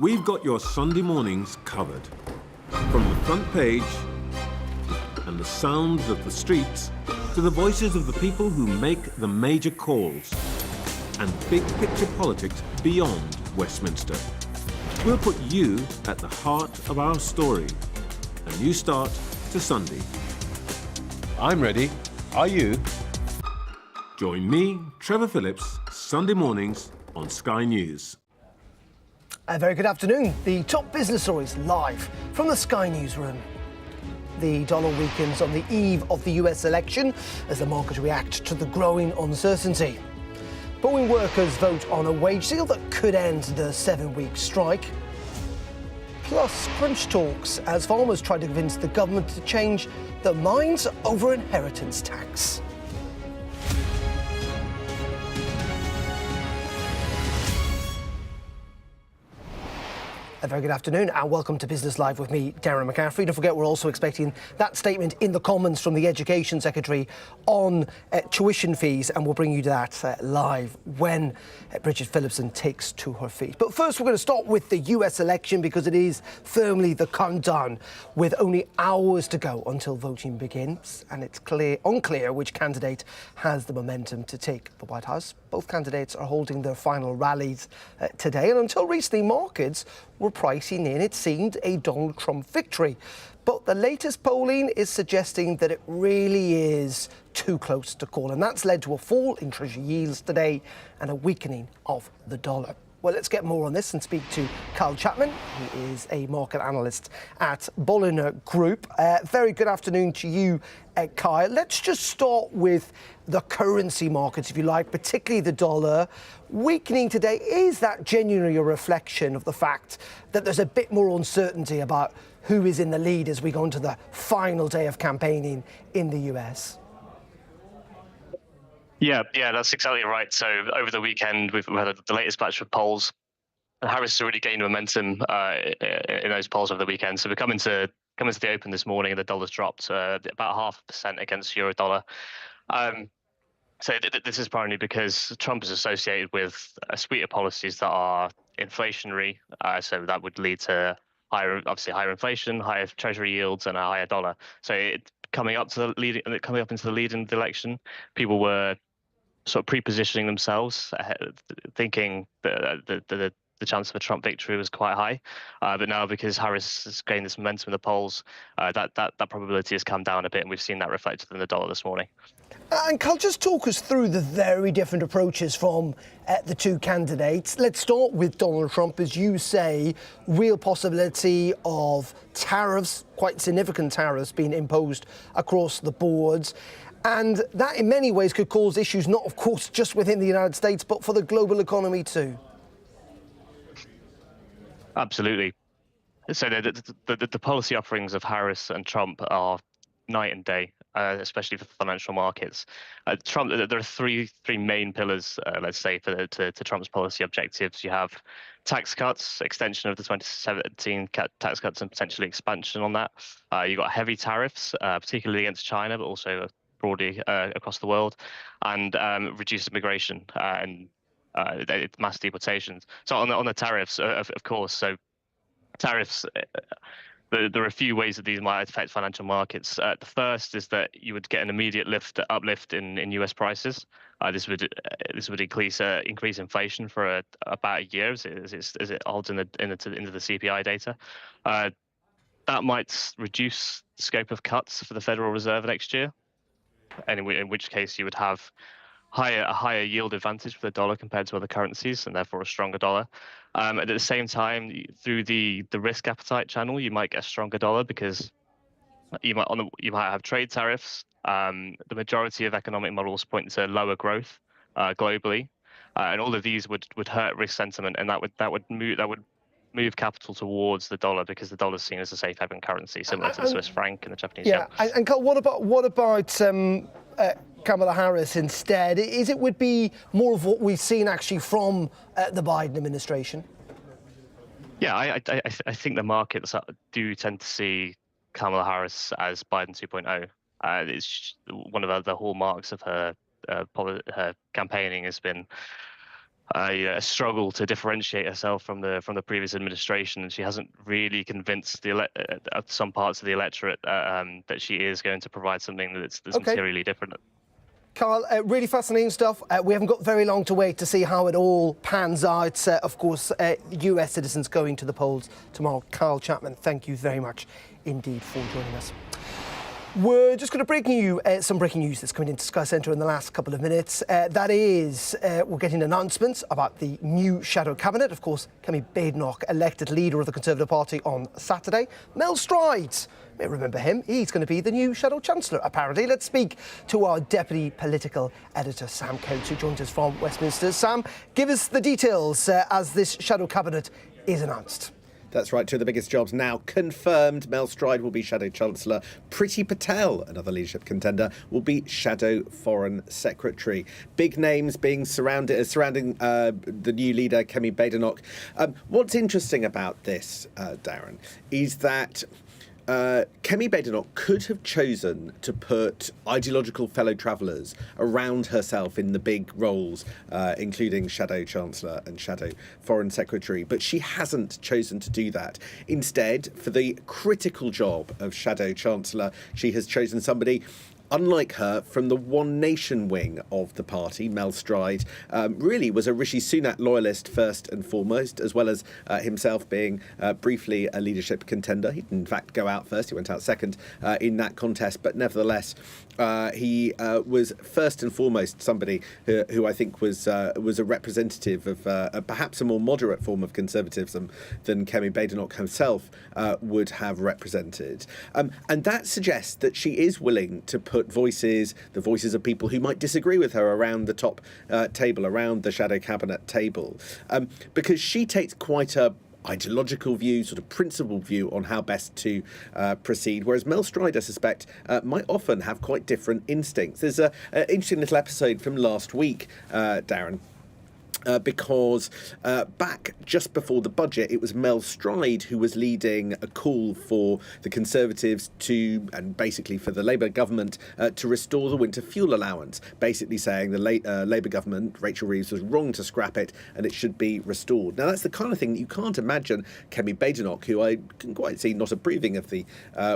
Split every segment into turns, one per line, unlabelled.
We've got your Sunday mornings covered. From the front page and the sounds of the streets to the voices of the people who make the major calls and big picture politics beyond Westminster. We'll put you at the heart of our story. A new start to Sunday.
I'm ready. Are you?
Join me, Trevor Phillips, Sunday mornings on Sky News.
A very good afternoon. The top business stories live from the Sky Newsroom. The dollar weakens on the eve of the US election as the markets react to the growing uncertainty. Boeing workers vote on a wage deal that could end the 7-week strike. Plus, crunch talks as farmers try to convince the government to change their minds over inheritance tax. A very good afternoon and welcome to Business Live with me, Darren McCaffrey. Don't forget, we're also expecting that statement in the Commons from the Education Secretary on tuition fees, and we'll bring you that live when Bridget Phillipson takes to her feet. But first, we're going to start with the US election because it is firmly the countdown, with only hours to go until voting begins, and it's unclear which candidate has the momentum to take the White House. Both candidates are holding their final rallies today, and until recently, markets were pricing in, it seemed, a Donald Trump victory. But the latest polling is suggesting that it really is too close to call, and that's led to a fall in Treasury yields today and a weakening of the dollar. Well, let's get more on this and speak to Kyle Chapman, who is a market analyst at Bollinger Group. Very good afternoon to you, Kyle. Let's just start with the currency markets, if you like, particularly the dollar. Weakening today, is that genuinely a reflection of the fact that there's a bit more uncertainty about who is in the lead as we go into the final day of campaigning in the US?
Yeah, that's exactly right. So over the weekend, we've had the latest batch of polls, and Harris has already gained momentum in those polls over the weekend. So we're coming to the open this morning, and the dollar's dropped about 0.5% against euro dollar. So this is primarily because Trump is associated with a suite of policies that are inflationary. So that would lead to higher inflation, higher Treasury yields, and a higher dollar. So coming up into the lead in the election, people were sort of pre-positioning themselves, thinking that the chance of a Trump victory was quite high. But now, because Harris has gained this momentum in the polls, that probability has come down a bit, and we've seen that reflected in the dollar this morning.
And Carl, just talk us through the very different approaches from the two candidates. Let's start with Donald Trump. As you say, real possibility of tariffs, quite significant tariffs being imposed across the boards. And that in many ways could cause issues, not of course just within the United States, but for the global economy too. Absolutely.
So the policy offerings of Harris and Trump are night and day, especially for financial markets. Trump, there are three main pillars, let's say, to Trump's policy objectives. You have tax cuts, extension of the 2017 tax cuts, and potentially expansion on that. You've got heavy tariffs, particularly against China, but also broadly across the world, and reduced immigration and mass deportations. So on the tariffs, of course, so tariffs, there are a few ways that these might affect financial markets. The first is that you would get an immediate uplift in US prices. This would increase inflation for about a year as it holds into the CPI data. That might reduce the scope of cuts for the Federal Reserve next year, and in which case you would have a higher yield advantage for the dollar compared to other currencies, and therefore a stronger dollar. At the same time, through the risk appetite channel, you might get a stronger dollar because you might have trade tariffs. The majority of economic models point to lower growth globally, and all of these would hurt risk sentiment, and that would move capital towards the dollar because the dollar is seen as a safe haven currency, similar to the Swiss franc and the Japanese yen.
And Carl, what about Kamala Harris instead? Would be more of what we've seen actually from the Biden administration?
Yeah, I think the markets do tend to see Kamala Harris as Biden 2.0. It's one of the hallmarks of her campaigning has been a struggle to differentiate herself from the previous administration, and she hasn't really convinced some parts of the electorate that she is going to provide something that's materially different.
Carl, really fascinating stuff. We haven't got very long to wait to see how it all pans out. Of course, US citizens going to the polls tomorrow. Carl Chapman, thank you very much indeed for joining us. We're just going to bring you some breaking news that's coming into Sky Centre in the last couple of minutes. That is, we're getting announcements about the new shadow cabinet. Of course, Kemi Badenoch elected leader of the Conservative Party on Saturday. Mel Stride, you may remember him. He's going to be the new shadow chancellor, apparently. Let's speak to our deputy political editor, Sam Coates, who joins us from Westminster. Sam, give us the details as this shadow cabinet is announced.
That's right, two of the biggest jobs now confirmed. Mel Stride will be Shadow Chancellor. Priti Patel, another leadership contender, will be Shadow Foreign Secretary. Big names being surrounding the new leader, Kemi Badenoch. What's interesting about this, Darren, is that Kemi Badenoch could have chosen to put ideological fellow travellers around herself in the big roles, including Shadow Chancellor and Shadow Foreign Secretary, but she hasn't chosen to do that. Instead, for the critical job of Shadow Chancellor, she has chosen somebody unlike her, from the One Nation wing of the party. Mel Stride really was a Rishi Sunak loyalist first and foremost, as well as himself being briefly a leadership contender. He didn't in fact go out first, he went out second in that contest, but nevertheless he was first and foremost somebody who I think was a representative of perhaps a more moderate form of conservatism than Kemi Badenoch herself would have represented. And that suggests that she is willing to put the voices of people who might disagree with her around the top table, around the shadow cabinet table, because she takes quite a ideological view, sort of principled view on how best to proceed, whereas Mel Stride, I suspect, might often have quite different instincts. There's an interesting little episode from last week, Darren, because back just before the budget, it was Mel Stride who was leading a call for the Conservatives to, and basically for the Labour government, to restore the winter fuel allowance, basically saying the Labour government, Rachel Reeves, was wrong to scrap it and it should be restored. Now, that's the kind of thing that you can't imagine Kemi Badenoch, who I can quite see not approving of the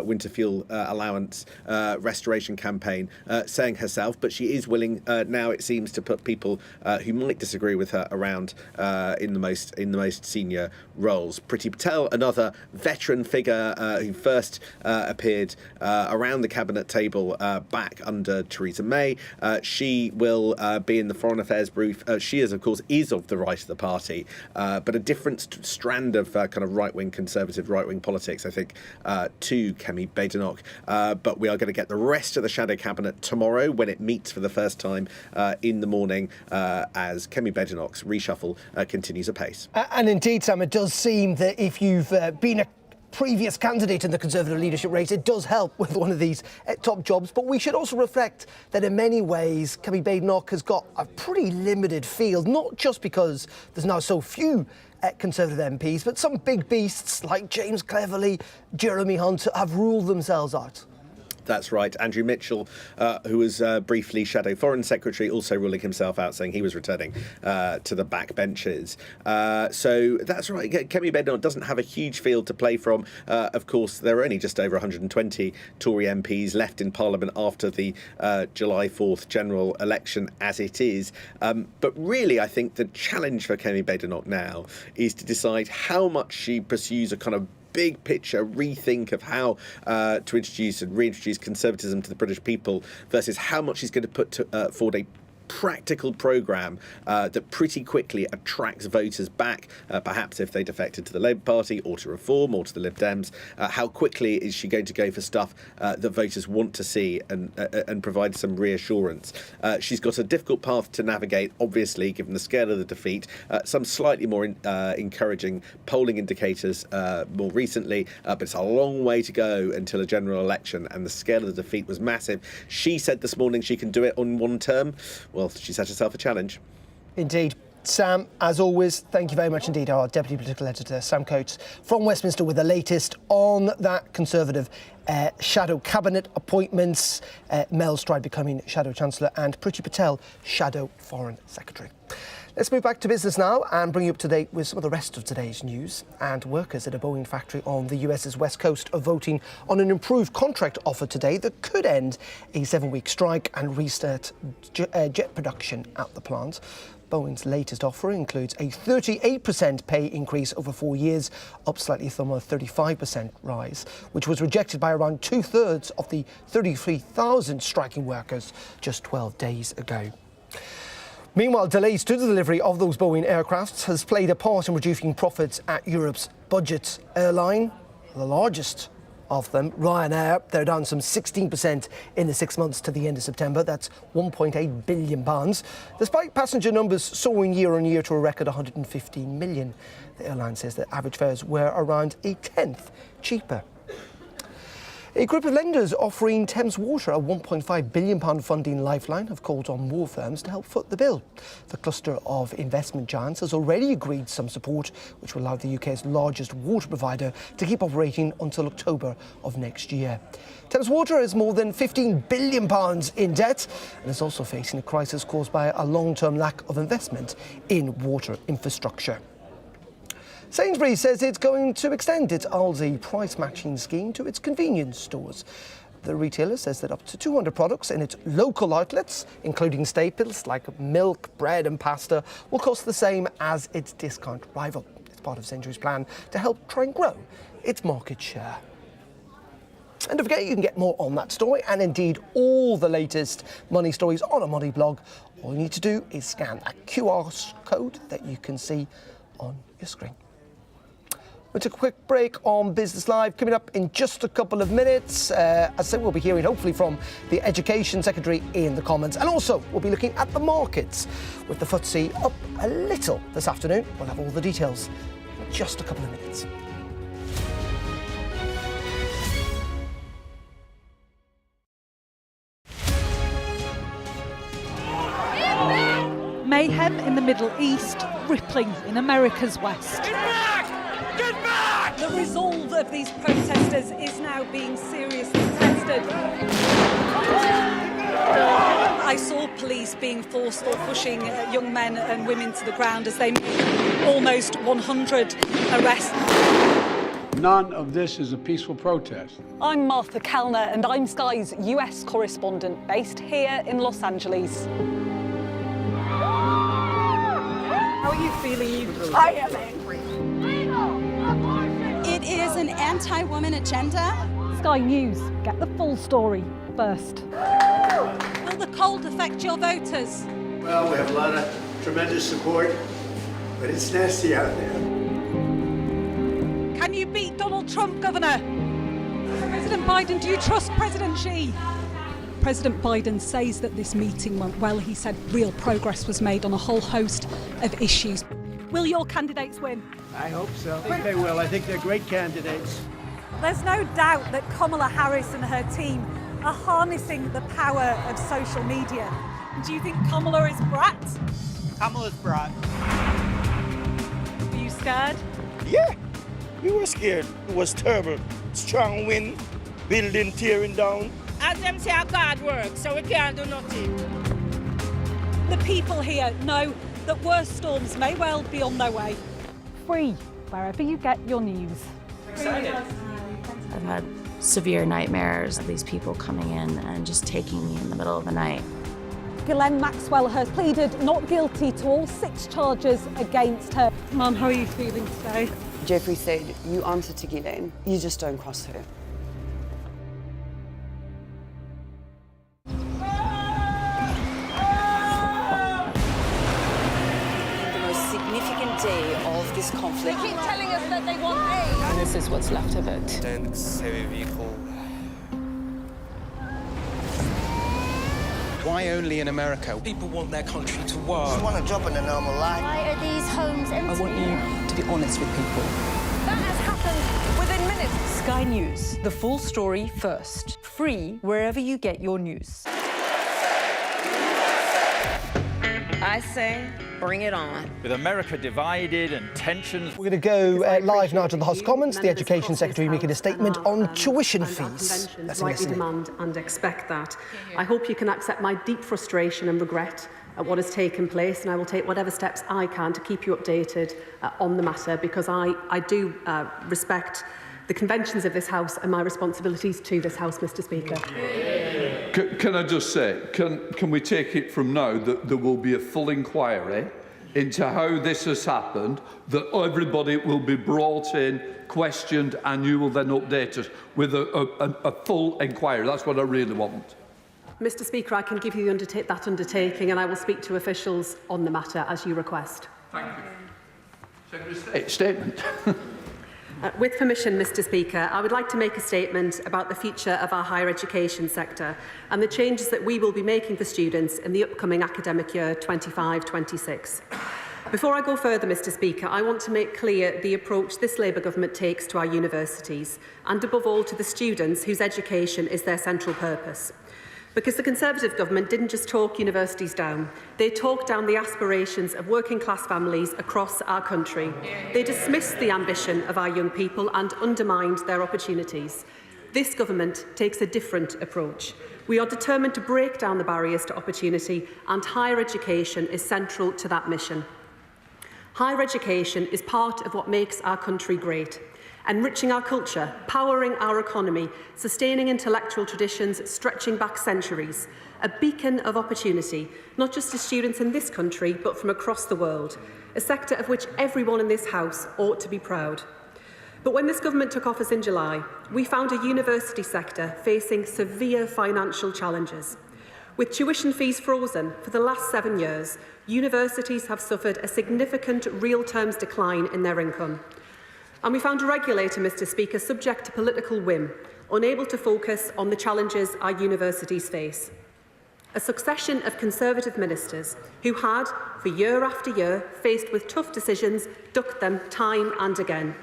winter fuel allowance restoration campaign, saying herself, but she is willing now, it seems, to put people who might disagree with her around in the most senior roles. Priti Patel, another veteran figure who first appeared around the cabinet table back under Theresa May. She will be in the foreign affairs brief. She is, of course, of the right of the party, but a different strand of kind of right-wing conservative, right-wing politics, I think, to Kemi Badenoch. But we are going to get the rest of the shadow cabinet tomorrow when it meets for the first time in the morning as Kemi Badenoch's reshuffle continues apace.
And indeed, Sam, it does seem that if you've been a previous candidate in the Conservative leadership race, it does help with one of these top jobs. But we should also reflect that in many ways, Kemi Badenoch has got a pretty limited field, not just because there's now so few Conservative MPs, but some big beasts like James Cleverly, Jeremy Hunt have ruled themselves out.
That's right. Andrew Mitchell, who was briefly Shadow Foreign Secretary, also ruling himself out, saying he was returning to the backbenches. So that's right. Kemi Badenoch doesn't have a huge field to play from. Of course, there are only just over 120 Tory MPs left in Parliament after the July 4th general election as it is. But really, I think the challenge for Kemi Badenoch now is to decide how much she pursues a kind of big picture rethink of how to introduce and reintroduce conservatism to the British people versus how much she's going to put forward a practical programme that pretty quickly attracts voters back, perhaps if they defected to the Labour Party or to Reform or to the Lib Dems. How quickly is she going to go for stuff that voters want to see and provide some reassurance? She's got a difficult path to navigate, obviously, given the scale of the defeat. Some slightly more encouraging polling indicators more recently, but it's a long way to go until a general election, and the scale of the defeat was massive. She said this morning she can do it on one term. Well, she set herself a challenge.
Indeed. Sam, as always, thank you very much indeed. Our Deputy Political Editor, Sam Coates, from Westminster with the latest on that Conservative shadow cabinet appointments. Mel Stride becoming Shadow Chancellor and Priti Patel, Shadow Foreign Secretary. Let's move back to business now and bring you up to date with some of the rest of today's news. And workers at a Boeing factory on the US's west coast are voting on an improved contract offer today that could end a 7-week strike and restart jet production at the plant. Boeing's latest offer includes a 38% pay increase over 4 years, up slightly from a 35% rise, which was rejected by around 2/3 of the 33,000 striking workers just 12 days ago. Meanwhile, delays to the delivery of those Boeing aircraft has played a part in reducing profits at Europe's budget airline, the largest of them, Ryanair. They're down some 16% in the 6 months to the end of September. That's £1.8 billion. Despite passenger numbers soaring year on year to a record 115 million, the airline says that average fares were around a tenth cheaper. A group of lenders offering Thames Water a £1.5 billion funding lifeline have called on more firms to help foot the bill. The cluster of investment giants has already agreed some support, which will allow the UK's largest water provider to keep operating until October of next year. Thames Water has more than £15 billion in debt and is also facing a crisis caused by a long-term lack of investment in water infrastructure. Sainsbury's says it's going to extend its Aldi price matching scheme to its convenience stores. The retailer says that up to 200 products in its local outlets, including staples like milk, bread and pasta, will cost the same as its discount rival. It's part of Sainsbury's plan to help try and grow its market share. And don't forget, you can get more on that story and indeed all the latest money stories on our Money blog. All you need to do is scan that QR code that you can see on your screen. We'll take a quick break on Business Live. Coming up in just a couple of minutes, as I said, we'll be hearing hopefully from the Education Secretary in the Commons. And also, we'll be looking at the markets with the FTSE up a little this afternoon. We'll have all the details in just a couple of minutes.
Mayhem in the Middle East, rippling in America's West.
Get back! The resolve of these protesters is now being seriously tested. I saw police being forced or pushing young men and women to the ground as they made almost 100 arrests.
None of this is a peaceful protest.
I'm Martha Kellner and I'm Sky's US correspondent based here in Los Angeles. How are you feeling?
I am angry. It is an anti-woman agenda.
Sky News, get the full story first.
Will the cold affect your voters?
Well, we have a lot of tremendous support, but it's nasty out there.
Can you beat Donald Trump, Governor? President Biden, do you trust President Xi? President Biden says that this meeting went well. He said real progress was made on a whole host of issues. Will your candidates win?
I hope so. I think they will. I think they're great candidates.
There's no doubt that Kamala Harris and her team are harnessing the power of social media. Do you think Kamala is brat?
Kamala's brat.
Were you scared?
Yeah, we were scared. It was terrible. Strong wind, building tearing down.
As them say, our God works, so we can't do nothing.
The people here know that worse storms may well be on their way.
Free, wherever you get your news.
Excited. I've had severe nightmares of these people coming in and just taking me in the middle of the night.
Ghislaine Maxwell has pleaded not guilty to all 6 charges against her. Mum, how are you feeling today?
Jeffrey said, you answer to Ghislaine, you just don't cross her. Day of this conflict.
They keep telling us that they want aid.
And this is what's left of it.
Heavy vehicle.
Why only in America? People want their country to work.
Just want a job in a normal life.
Why are these homes empty?
I want you to be honest with people.
That has happened within minutes.
Sky News, the full story first. Free wherever you get your news.
I say, bring it on.
With America divided and tensions...
We're going to go live now to the House of Commons. The Education Secretary making a statement on tuition fees. Let's
rightly
listen in.
demand and expect that. I hope you can accept my deep frustration and regret at what has taken place, and I will take whatever steps I can to keep you updated on the matter, because I do respect the conventions of this House and my responsibilities to this House, Mr. Speaker.
Can I just say, can we take it from now that there will be a full inquiry into how this has happened, that everybody will be brought in, questioned, and you will then update us with a full inquiry? That's what I really want.
Mr. Speaker, I can give you that undertaking, and I will speak to officials on the matter as you request.
Thank you. Secretary Statement.
With permission, Mr. Speaker, I would like to make a statement about the future of our higher education sector and the changes that we will be making for students in the upcoming academic year 25-26. Before I go further, Mr. Speaker, I want to make clear the approach this Labour government takes to our universities and, above all, to the students whose education is their central purpose. Because the Conservative government didn't just talk universities down, they talked down the aspirations of working-class families across our country. They dismissed the ambition of our young people and undermined their opportunities. This government takes a different approach. We are determined to break down the barriers to opportunity, and higher education is central to that mission. Higher education is part of what makes our country great. Enriching our culture, powering our economy, sustaining intellectual traditions stretching back centuries, a beacon of opportunity, not just to students in this country, but from across the world, a sector of which everyone in this House ought to be proud. But when this government took office in July, we found a university sector facing severe financial challenges. With tuition fees frozen for the last 7 years, universities have suffered a significant real terms decline in their income. And we found a regulator, Mr. Speaker, subject to political whim, unable to focus on the challenges our universities face. A succession of Conservative ministers who had, for year after year, faced with tough decisions, ducked them time and again.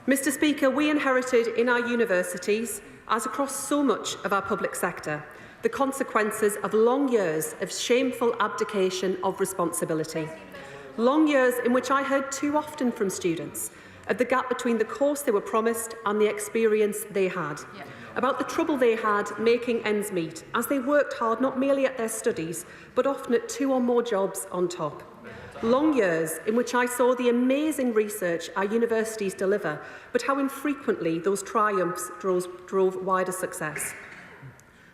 Mr. Speaker, we inherited in our universities, as across so much of our public sector, the consequences of long years of shameful abdication of responsibility. Long years in which I heard too often from students of the gap between the course they were promised and the experience they had, about the trouble they had making ends meet as they worked hard not merely at their studies, but often at 2 or more jobs on top. Long years in which I saw the amazing research our universities deliver, but how infrequently those triumphs drove wider success.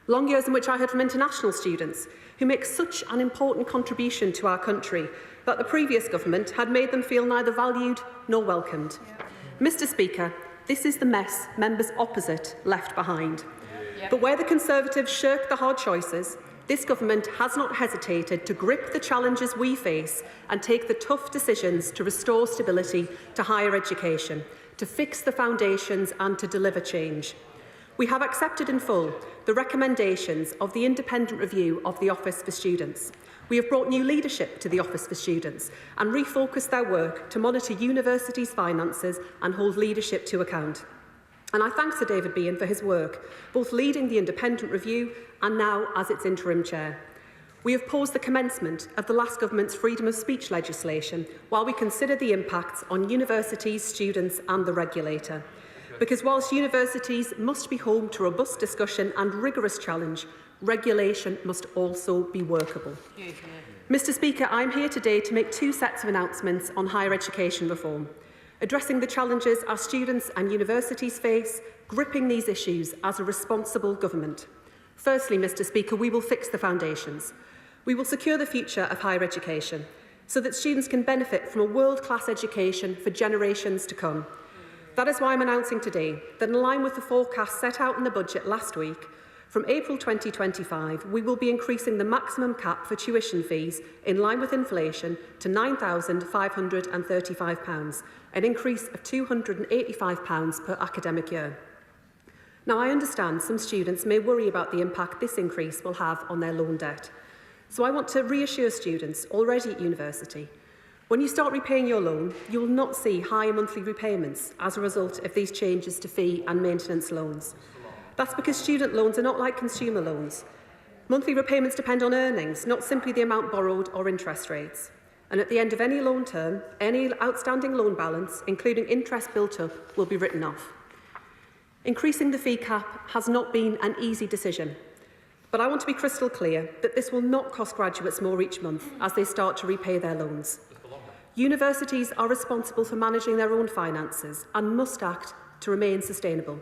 Long years in which I heard from international students who make such an important contribution to our country that the previous government had made them feel neither valued nor welcomed. Mr. Speaker, this is the mess members opposite left behind. But where the Conservatives shirk the hard choices, this government has not hesitated to grip the challenges we face and take the tough decisions to restore stability to higher education, to fix the foundations and to deliver change. We have accepted in full the recommendations of the independent review of the Office for Students. We have brought new leadership to the Office for Students and refocused their work to monitor universities' finances and hold leadership to account. And I thank Sir David Behan for his work, both leading the independent review and now as its interim chair. We have paused the commencement of the last government's freedom of speech legislation while we consider the impacts on universities, students and the regulator. Because whilst universities must be home to robust discussion and rigorous challenge, regulation must also be workable. Mr. Speaker, I am here today to make 2 sets of announcements on higher education reform, addressing the challenges our students and universities face, gripping these issues as a responsible government. Firstly, Mr. Speaker, we will fix the foundations. We will secure the future of higher education so that students can benefit from a world-class education for generations to come. That is why I'm announcing today that, in line with the forecast set out in the budget last week, from April 2025, we will be increasing the maximum cap for tuition fees in line with inflation to £9,535, an increase of £285 per academic year. Now, I understand some students may worry about the impact this increase will have on their loan debt. So I want to reassure students already at university, when you start repaying your loan, you will not see higher monthly repayments as a result of these changes to fee and maintenance loans. That's because student loans are not like consumer loans. Monthly repayments depend on earnings, not simply the amount borrowed or interest rates. And at the end of any loan term, any outstanding loan balance, including interest built up, will be written off. Increasing the fee cap has not been an easy decision. But I want to be crystal clear that this will not cost graduates more each month as they start to repay their loans. Universities are responsible for managing their own finances and must act to remain sustainable.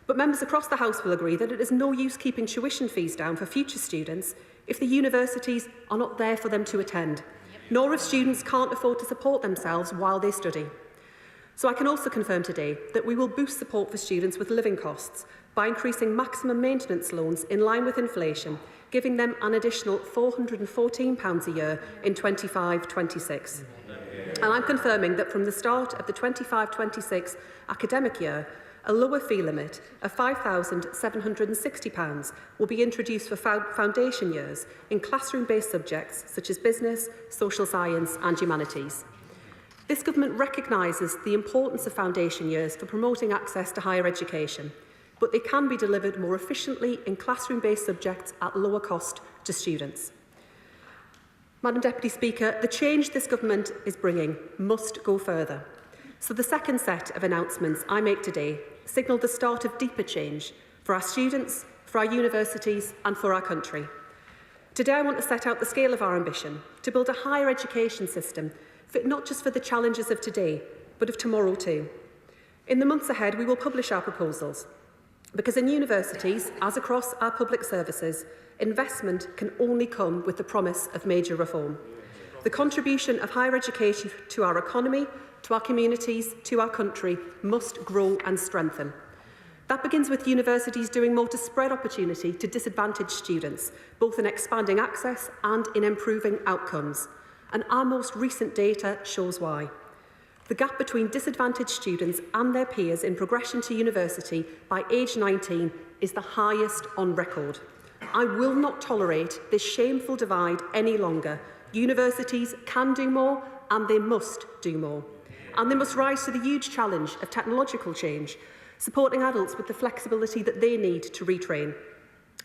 But members across the House will agree that it is no use keeping tuition fees down for future students if the universities are not there for them to attend, nor if students can't afford to support themselves while they study. So I can also confirm today that we will boost support for students with living costs by increasing maximum maintenance loans in line with inflation, giving them an additional £414 a year in 25-26. And I'm confirming that from the start of the 25-26 academic year, a lower fee limit of £5,760 will be introduced for foundation years in classroom-based subjects such as business, social science and humanities. This government recognises the importance of foundation years for promoting access to higher education, but they can be delivered more efficiently in classroom-based subjects at lower cost to students. Madam Deputy Speaker, the change this government is bringing must go further. So the second set of announcements I make today signal the start of deeper change for our students, for our universities and for our country. Today I want to set out the scale of our ambition to build a higher education system fit not just for the challenges of today, but of tomorrow too. In the months ahead, we will publish our proposals, because in universities, as across our public services, investment can only come with the promise of major reform. The contribution of higher education to our economy, to our communities, to our country must grow and strengthen. That begins with universities doing more to spread opportunity to disadvantaged students, both in expanding access and in improving outcomes. And our most recent data shows why. The gap between disadvantaged students and their peers in progression to university by age 19 is the highest on record. I will not tolerate this shameful divide any longer. Universities can do more and they must do more. And they must rise to the huge challenge of technological change, supporting adults with the flexibility that they need to retrain.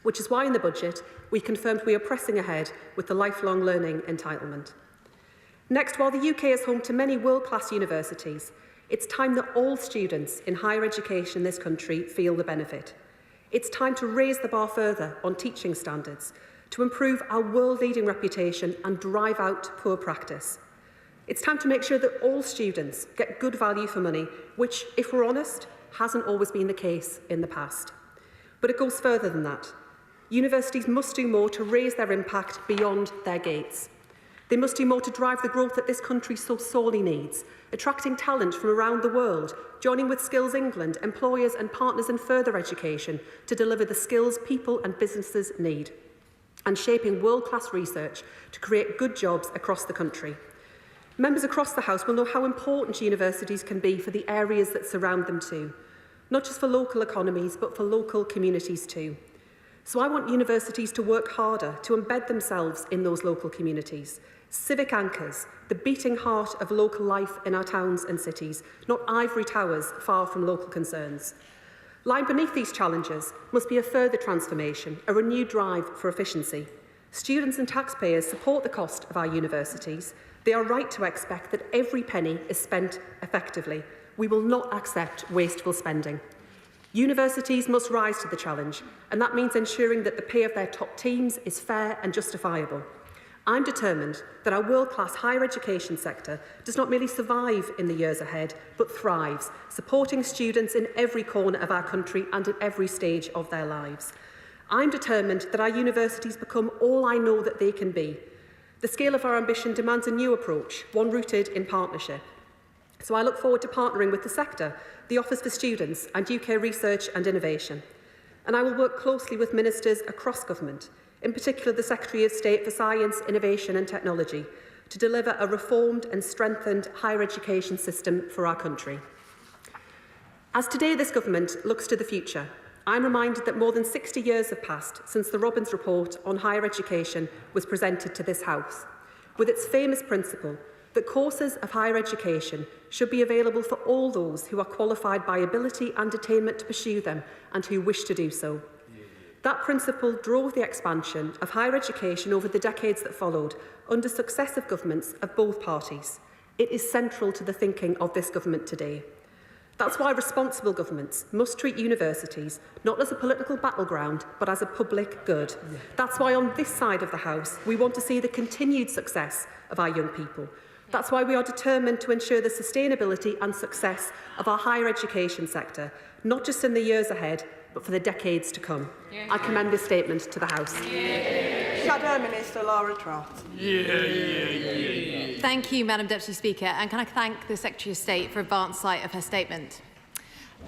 Which is why in the budget we confirmed we are pressing ahead with the lifelong learning entitlement. Next, while the UK is home to many world-class universities, it's time that all students in higher education in this country feel the benefit. It's time to raise the bar further on teaching standards, to improve our world-leading reputation and drive out poor practice. It's time to make sure that all students get good value for money, which, if we're honest, hasn't always been the case in the past. But it goes further than that. Universities must do more to raise their impact beyond their gates. They must do more to drive the growth that this country so sorely needs, attracting talent from around the world, joining with Skills England, employers and partners in further education to deliver the skills people and businesses need, and shaping world-class research to create good jobs across the country. Members across the House will know how important universities can be for the areas that surround them too, not just for local economies, but for local communities too. So I want universities to work harder to embed themselves in those local communities. Civic anchors, the beating heart of local life in our towns and cities, not ivory towers far from local concerns. Lying beneath these challenges must be a further transformation, a renewed drive for efficiency. Students and taxpayers support the cost of our universities. They are right to expect that every penny is spent effectively. We will not accept wasteful spending. Universities must rise to the challenge, and that means ensuring that the pay of their top teams is fair and justifiable. I'm determined that our world-class higher education sector does not merely survive in the years ahead, but thrives, supporting students in every corner of our country and at every stage of their lives. I'm determined that our universities become all I know that they can be. The scale of our ambition demands a new approach, one rooted in partnership. So I look forward to partnering with the sector, the Office for Students and UK Research and Innovation. And I will work closely with ministers across government, in particular the Secretary of State for Science, Innovation and Technology, to deliver a reformed and strengthened higher education system for our country. As today this government looks to the future, I'm reminded that more than 60 years have passed since the Robbins Report on higher education was presented to this House, with its famous principle that courses of higher education should be available for all those who are qualified by ability and attainment to pursue them and who wish to do so. That principle drove the expansion of higher education over the decades that followed under successive governments of both parties. It is central to the thinking of this government today. That's why responsible governments must treat universities not as a political battleground, but as a public good. That's why on this side of the House, we want to see the continued success of our young people. That's why we are determined to ensure the sustainability and success of our higher education sector, not just in the years ahead, but for the decades to come. I commend this statement to the House.
Shadow Minister Laura Trott.
Thank you, Madam Deputy Speaker, and can I thank the Secretary of State for advance sight of her statement.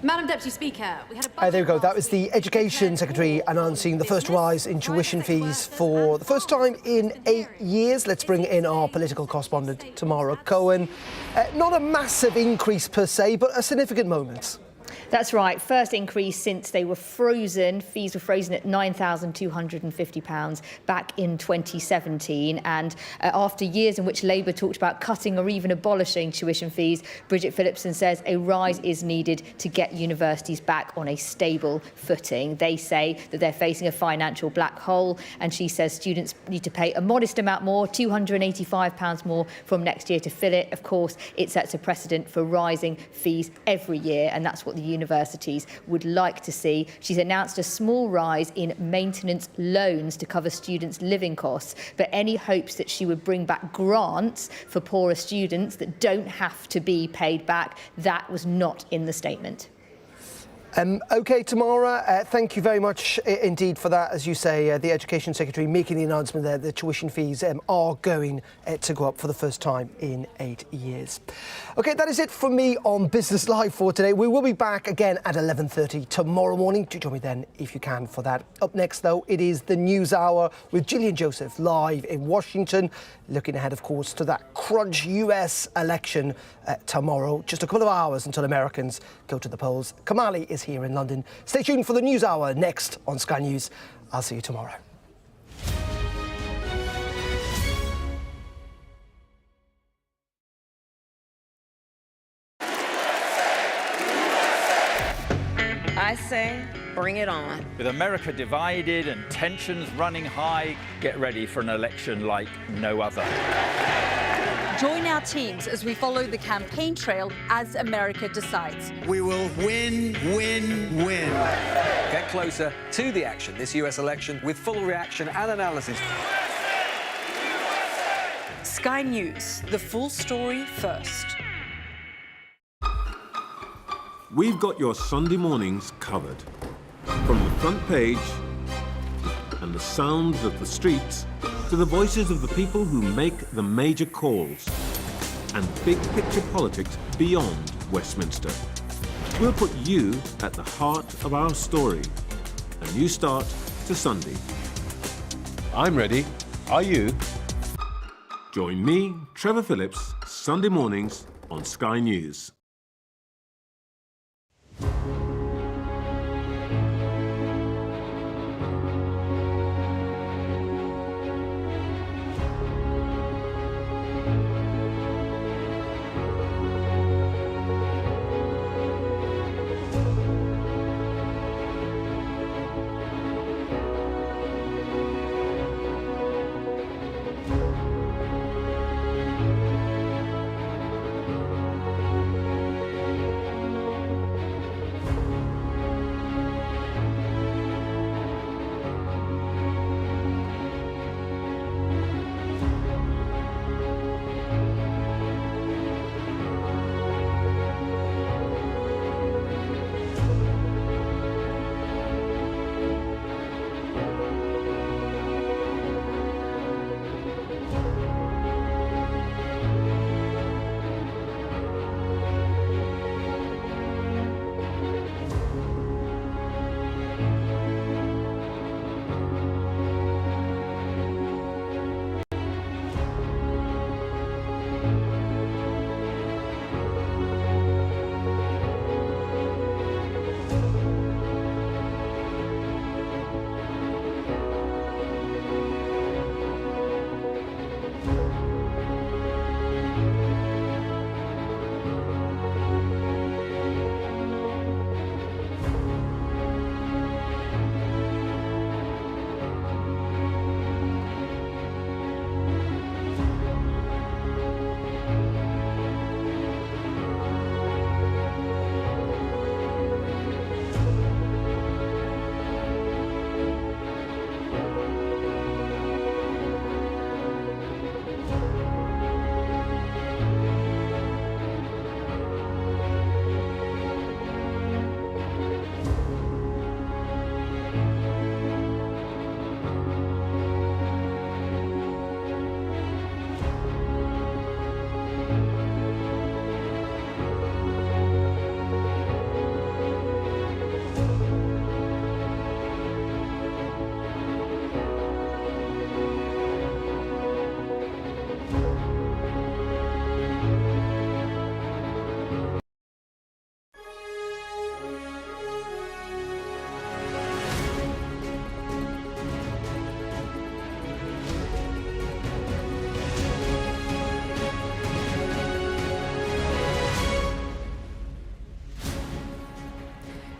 Madam Deputy Speaker, we had a...
There we go. That was the Education Secretary announcing the first rise in tuition fees for the first time in 8 years. Let's bring in our political correspondent, Tamara Cohen. Not a massive increase per se, but a significant moment.
That's right. First increase since they were frozen. Fees were frozen at £9,250 back in 2017. And after years in which Labour talked about cutting or even abolishing tuition fees, Bridget Phillipson says a rise is needed to get universities back on a stable footing. They say that they're facing a financial black hole, and she says students need to pay a modest amount more, £285 more from next year to fill it. Of course, it sets a precedent for rising fees every year, and that's what the universities would like to see. She's announced a small rise in maintenance loans to cover students' living costs, but any hopes that she would bring back grants for poorer students that don't have to be paid back, that was not in the statement.
OK, Tamara, thank you very much indeed for that. As you say, the Education Secretary making the announcement there the tuition fees are going to go up for the first time in 8 years. OK, that is it from me on Business Live for today. We will be back again at 11:30 tomorrow morning. Do join me then if you can for that. Up next, though, it is the News Hour with Gillian Joseph live in Washington, looking ahead, of course, to that crunch US election tomorrow. Just a couple of hours until Americans go to the polls. Kamali is here in London. Stay tuned for the News Hour next on Sky News. I'll see you tomorrow.
I say, bring it on.
With America divided and tensions running high, get ready for an election like no other.
Join our teams as we follow the campaign trail as America decides.
We will win, win, win.
Get closer to the action this US election with full reaction and analysis.
Sky News, the full story first.
We've got your Sunday mornings covered. From the front page and the sounds of the streets to the voices of the people who make the major calls and big picture politics beyond Westminster. We'll put you at the heart of our story. A new start to Sunday.
I'm ready. Are you?
Join me, Trevor Phillips, Sunday mornings on Sky News.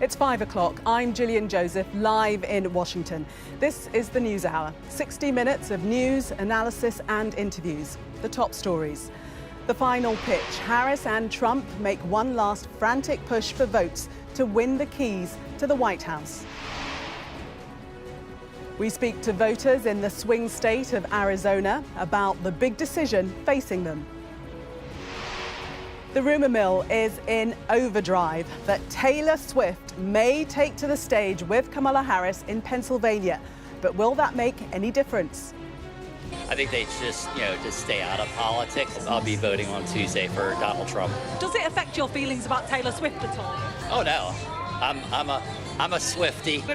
It's 5 o'clock. I'm Gillian Joseph, live in Washington. This is the News Hour. 60 minutes of news, analysis and interviews. The top stories. The final pitch. Harris and Trump make one last frantic push for votes to win the keys to the White House. We speak to voters in the swing state of Arizona about the big decision facing them. The rumour mill is in overdrive that Taylor Swift may take to the stage with Kamala Harris in Pennsylvania. But will that make any difference?
I think they just stay out of politics. I'll be voting on Tuesday for Donald Trump.
Does it affect your feelings about Taylor Swift at all?
Oh no, I'm a Swiftie.